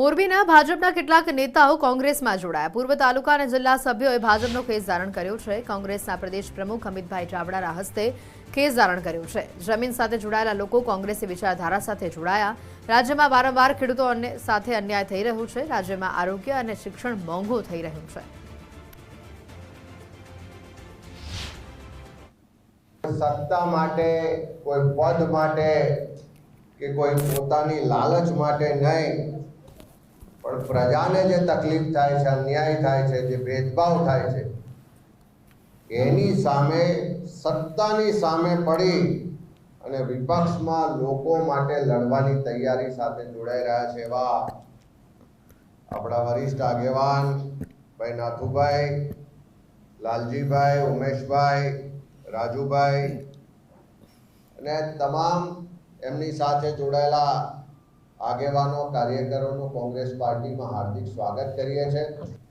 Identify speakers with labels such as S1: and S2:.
S1: મોરબીના ભાજપના કેટલાક નેતાઓ કોંગ્રેસમાં જોડાયા। પૂર્વ તાલુકા અને જિલ્લા સભ્યોએ ભાજપનો ખેસ ધારણ કર્યો છે। કોંગ્રેસના પ્રદેશ પ્રમુખ અમિતભાઈ ચાવડાના હસ્તે ખેસ ધારણ કર્યો છે। જમીન સાથે જોડાયેલા લોકો કોંગ્રેસી વિચારધારા સાથે જોડાયા। રાજ્યમાં વારંવાર ખેડૂતો સાથે અન્યાય થઈ રહ્યો છે। રાજ્યમાં આરોગ્ય અને શિક્ષણ મોંઘું થઈ રહ્યું છે।
S2: સત્તા માટે, કોઈ પદ માટે કે કોઈ પોતાની લાલચ માટે નહીં, પણ પ્રજાને જે તકલીફ થાય છે, અન્યાય થાય છે, જે ભેદભાવ થાય છે, એની સામે સત્તાની સામે પડી અને વિપક્ષમાં લોકો માટે લડવાની તૈયારી સાથે જોડાઈ રહ્યા છે એવા આપણા વરિષ્ઠ આગેવાન ભાઈ નાથુભાઈ, લાલજીભાઈ, ઉમેશભાઈ, રાજુભાઈ અને તમામ એમની સાથે જોડાયેલા આગેવાનો, કાર્યકરોનું કોંગ્રેસ પાર્ટીમાં હાર્દિક સ્વાગત કરીએ છીએ।